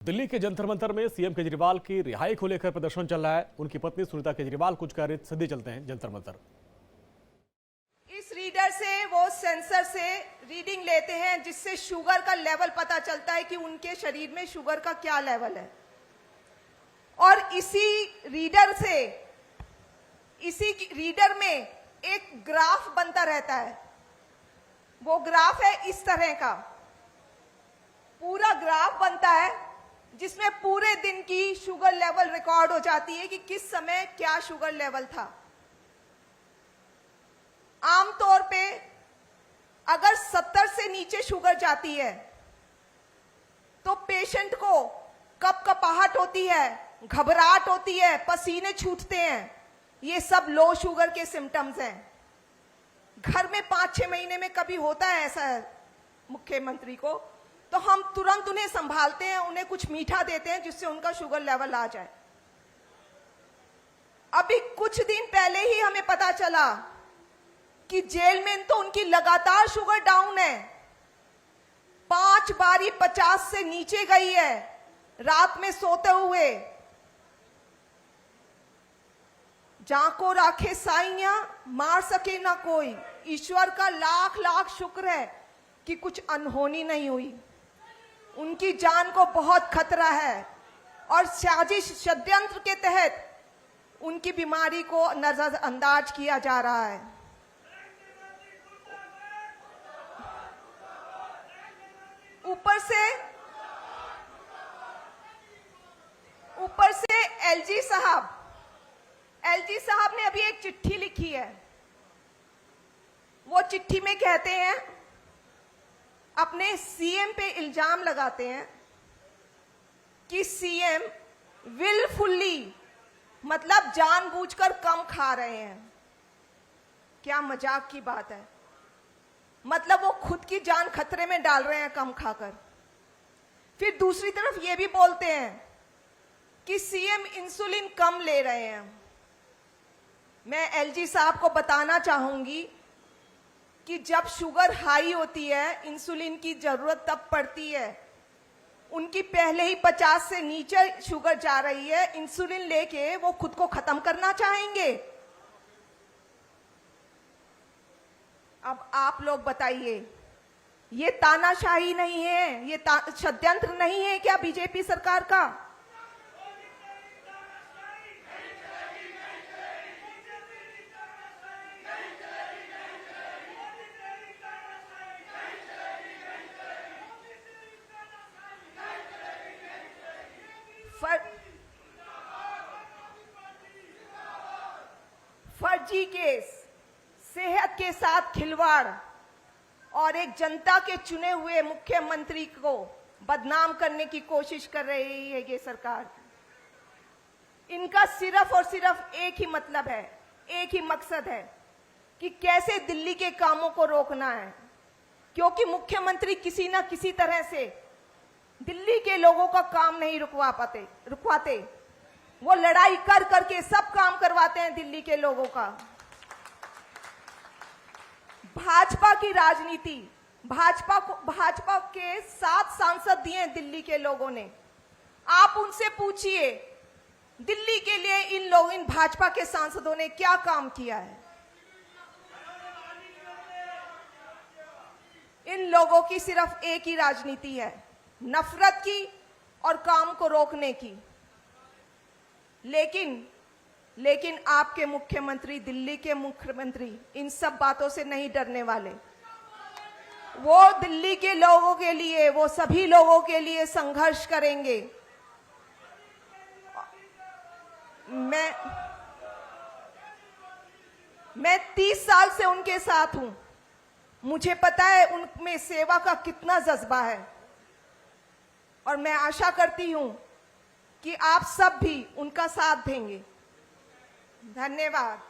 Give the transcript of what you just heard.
दिल्ली के जंतर मंतर में सीएम केजरीवाल की रिहाई को लेकर प्रदर्शन चल रहा है। उनकी पत्नी सुनीता केजरीवाल कुछ कह रही, सीधे चलते हैं जंतर मंतर। इस रीडर से वो सेंसर से रीडिंग लेते हैं, जिससे शुगर का लेवल पता चलता है कि उनके शरीर में शुगर का क्या लेवल है। और इसी रीडर में एक ग्राफ बनता रहता है। वो ग्राफ है इस तरह का, पूरा ग्राफ बनता है जिसमें पूरे दिन की शुगर लेवल रिकॉर्ड हो जाती है कि किस समय क्या शुगर लेवल था। आमतौर पे अगर 70 से नीचे शुगर जाती है तो पेशेंट को कपकपाहट होती है, घबराहट होती है, पसीने छूटते हैं। ये सब लो शुगर के सिम्टम्स हैं। घर में 5-6 महीने में कभी होता है ऐसा मुख्यमंत्री को, तो हम तुरंत उन्हें संभालते हैं, उन्हें कुछ मीठा देते हैं जिससे उनका शुगर लेवल आ जाए। अभी कुछ दिन पहले ही हमें पता चला कि जेल में तो उनकी लगातार शुगर डाउन है। 5 बारी 50 से नीचे गई है रात में सोते हुए। जाको राखे साइया मार सके ना कोई। ईश्वर का लाख लाख शुक्र है कि कुछ अनहोनी नहीं हुई। उनकी जान को बहुत खतरा है और साजिश षड्यंत्र के तहत उनकी बीमारी को नजरअंदाज किया जा रहा है। ऊपर से एलजी साहब ने अभी एक चिट्ठी लिखी है। वो चिट्ठी में कहते हैं, अपने सीएम पे इल्जाम लगाते हैं कि सीएम विलफुल्ली, मतलब जानबूझकर कम खा रहे हैं। क्या मजाक की बात है। मतलब वो खुद की जान खतरे में डाल रहे हैं कम खाकर। फिर दूसरी तरफ ये भी बोलते हैं कि सीएम इंसुलिन कम ले रहे हैं। मैं एलजी साहब को बताना चाहूंगी कि जब शुगर हाई होती है, इंसुलिन की जरूरत तब पड़ती है। उनकी पहले ही 50 से नीचे शुगर जा रही है, इंसुलिन लेके वो खुद को खत्म करना चाहेंगे। अब आप लोग बताइए, ये तानाशाही नहीं है, ये षड्यंत्र नहीं है क्या बीजेपी सरकार का? फर्जी केस, सेहत के साथ खिलवाड़ और एक जनता के चुने हुए मुख्यमंत्री को बदनाम करने की कोशिश कर रही है ये सरकार। इनका सिर्फ और सिर्फ एक ही मतलब है, एक ही मकसद है कि कैसे दिल्ली के कामों को रोकना है। क्योंकि मुख्यमंत्री किसी ना किसी तरह से दिल्ली के लोगों का काम नहीं रुकवाते। वो लड़ाई कर करके सब काम करवाते हैं दिल्ली के लोगों का। भाजपा की राजनीति, भाजपा के 7 सांसद दिए दिल्ली के लोगों ने। आप उनसे पूछिए दिल्ली के लिए इन भाजपा के सांसदों ने क्या काम किया है। इन लोगों की सिर्फ एक ही राजनीति है, नफरत की और काम को रोकने की। लेकिन आपके मुख्यमंत्री, दिल्ली के मुख्यमंत्री इन सब बातों से नहीं डरने वाले। वो दिल्ली के लोगों के लिए, वो सभी लोगों के लिए संघर्ष करेंगे। मैं 30 साल से उनके साथ हूं। मुझे पता है उनमें सेवा का कितना जज्बा है और मैं आशा करती हूं कि आप सब भी उनका साथ देंगे। धन्यवाद।